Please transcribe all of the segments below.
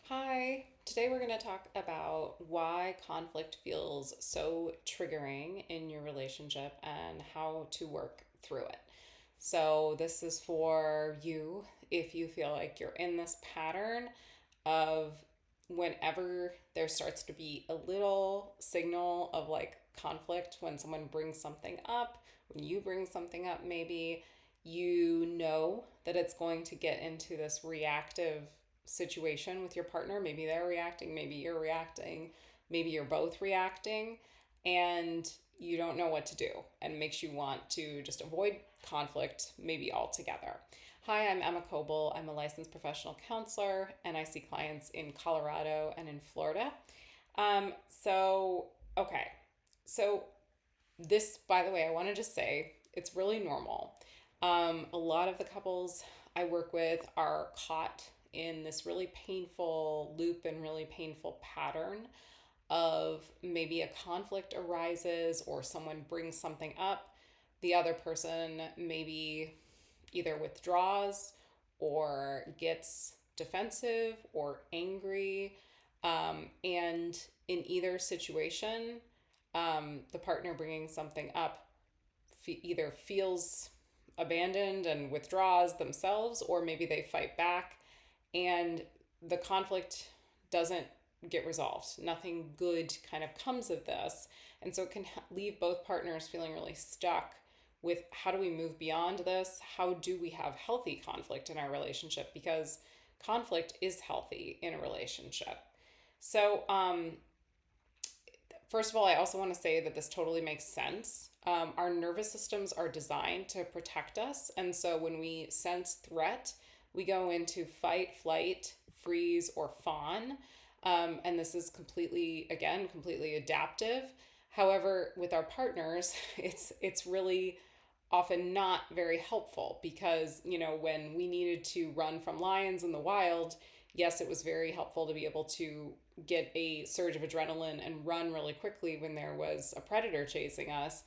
Hi, today we're going to talk about why conflict feels so triggering in your relationship and how to work through it. So, this is for you if you feel like you're in this pattern of whenever there starts to be a little signal of like conflict, when someone brings something up, when you bring something up, maybe you know that it's going to get into this reactive situation with your partner. Maybe they're reacting, maybe you're reacting, maybe you're both reacting, and you don't know what to do, and it makes you want to just avoid conflict, maybe altogether. Hi, I'm Emma Coble. I'm a licensed professional counselor, and I see clients in Colorado and in Florida. Um, so, okay. So, this, by the way, I want to just say it's really normal. A lot of the couples I work with are caught in this really painful loop and really painful pattern of maybe a conflict arises or someone brings something up. The other person maybe either withdraws or gets defensive or angry. And in either situation, the partner bringing something up either feels abandoned and withdraws themselves, or maybe they fight back and the conflict doesn't get resolved. Nothing good kind of comes of this. And so it can leave both partners feeling really stuck with how do we move beyond this? How do we have healthy conflict in our relationship? Because conflict is healthy in a relationship. So, first of all, I also want to say that this totally makes sense. Our nervous systems are designed to protect us. And so when we sense threat, we go into fight, flight, freeze, or fawn. And this is completely, again, completely adaptive. However, with our partners, it's really often not very helpful because, when we needed to run from lions in the wild, yes, it was very helpful to be able to get a surge of adrenaline and run really quickly when there was a predator chasing us.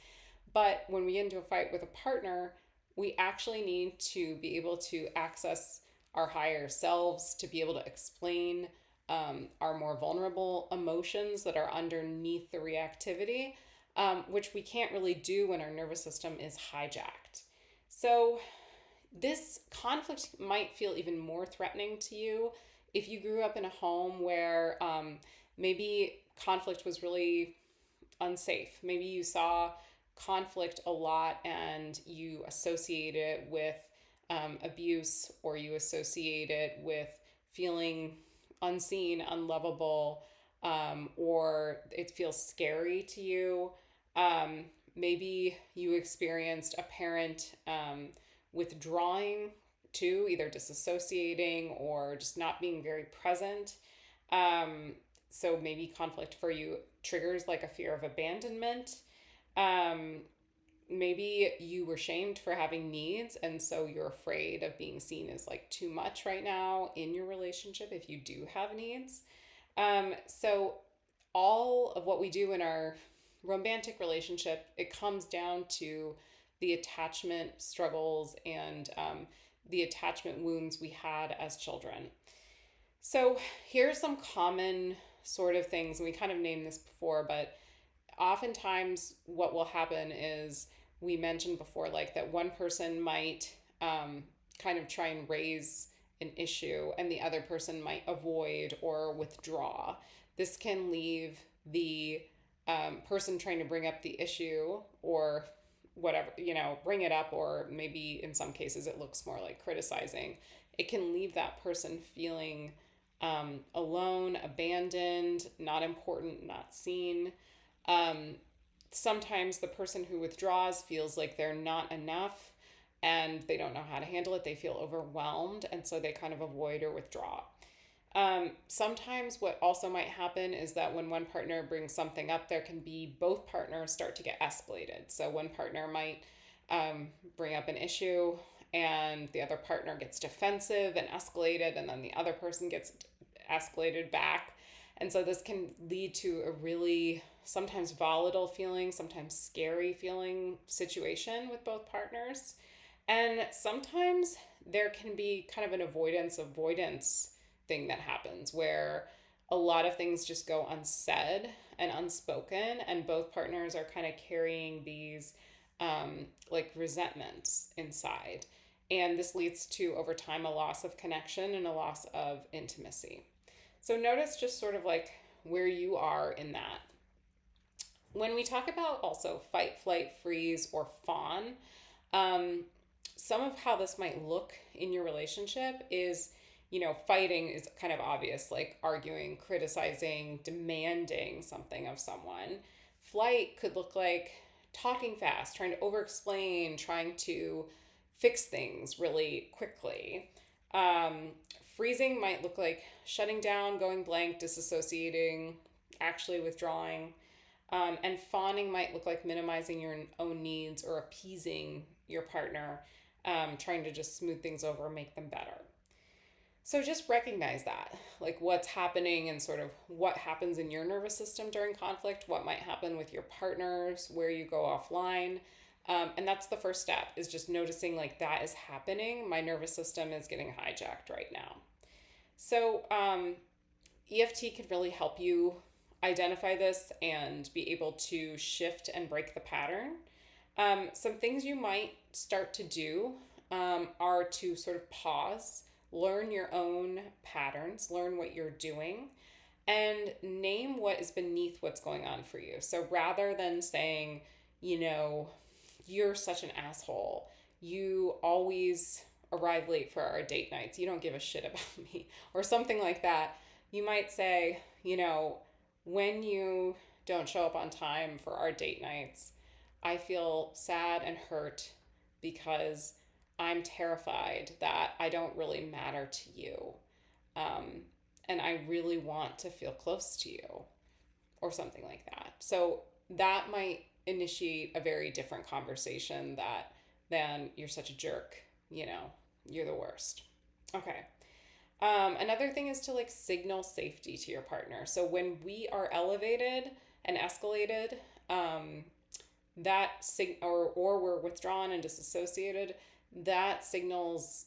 But when we get into a fight with a partner, we actually need to be able to access our higher selves to be able to explain our more vulnerable emotions that are underneath the reactivity, which we can't really do when our nervous system is hijacked. So, this conflict might feel even more threatening to you if you grew up in a home where maybe conflict was really unsafe. Maybe you saw conflict a lot and you associate it with abuse, or you associate it with feeling unseen, unlovable, or it feels scary to you. Um, Maybe you experienced a parent withdrawing too, either disassociating or just not being very present. So maybe conflict for you triggers like a fear of abandonment. Um, Maybe you were shamed for having needs, and so you're afraid of being seen as like too much right now in your relationship if you do have needs. So all of what we do in our romantic relationship, it comes down to the attachment struggles and the attachment wounds we had as children. So here's some common sort of things, and we kind of named this before, but oftentimes what will happen is we mentioned before, like that one person might kind of try and raise an issue and the other person might avoid or withdraw. This can leave the person trying to bring up the issue or whatever, bring it up, or maybe in some cases it looks more like criticizing. It can leave that person feeling alone, abandoned, not important, not seen. Um, Sometimes the person who withdraws feels like they're not enough and they don't know how to handle it. They feel overwhelmed, and so they kind of avoid or withdraw. Sometimes what also might happen is that when one partner brings something up, there can be both partners start to get escalated. So one partner might bring up an issue and the other partner gets defensive and escalated, and then the other person gets escalated back. And so this can lead to a really sometimes volatile feeling, sometimes scary feeling situation with both partners. And sometimes there can be kind of an avoidance thing that happens where a lot of things just go unsaid and unspoken, and both partners are kind of carrying these like resentments inside. And this leads to, over time, a loss of connection and a loss of intimacy. So notice just sort of like where you are in that. When we talk about also fight, flight, freeze, or fawn, um, some of how this might look in your relationship is, fighting is kind of obvious, like arguing, criticizing, demanding something of someone. Flight could look like talking fast, trying to over explain, trying to fix things really quickly. Um, Freezing might look like shutting down, going blank, disassociating, actually withdrawing. And fawning might look like minimizing your own needs or appeasing your partner, trying to just smooth things over, make them better. So just recognize that, like what's happening and sort of what happens in your nervous system during conflict, what might happen with your partners, where you go offline. And that's the first step, is just noticing like that is happening. My nervous system is getting hijacked right now. So EFT could really help you identify this and be able to shift and break the pattern. Some things you might start to do are to sort of pause, learn your own patterns, learn what you're doing, and name what is beneath what's going on for you. So rather than saying, you're such an asshole, you always arrive late for our date nights, you don't give a shit about me, or something like that, you might say, when you don't show up on time for our date nights, I feel sad and hurt because I'm terrified that I don't really matter to you. Um, and I really want to feel close to you, or something like that. So that might initiate a very different conversation than you're such a jerk, you're the worst. Okay. Another thing is to like signal safety to your partner. So when we are elevated and escalated, or we're withdrawn and disassociated, that signals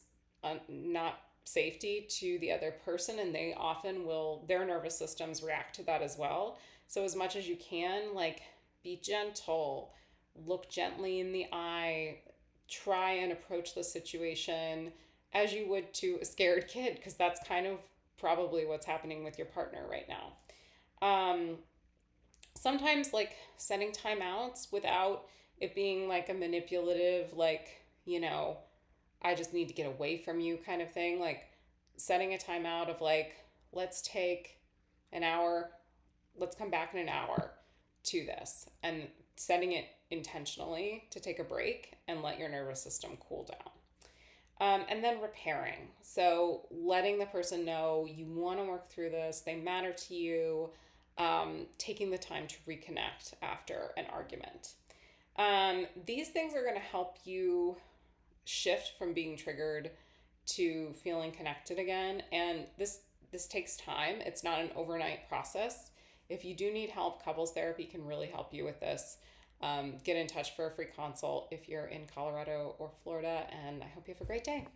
not safety to the other person, and they often will, their nervous systems react to that as well. So as much as you can, like, be gentle, look gently in the eye, try and approach the situation as you would to a scared kid, because that's kind of probably what's happening with your partner right now. Sometimes, like, setting timeouts without it being like a manipulative, like, I just need to get away from you kind of thing. Like, setting a timeout of like, let's take an hour, let's come back in an hour to this, and setting it intentionally to take a break and let your nervous system cool down. And then repairing. So letting the person know you want to work through this, they matter to you, taking the time to reconnect after an argument. These things are going to help you shift from being triggered to feeling connected again. And this takes time. It's not an overnight process. If you do need help, couples therapy can really help you with this. Get in touch for a free consult if you're in Colorado or Florida, and I hope you have a great day.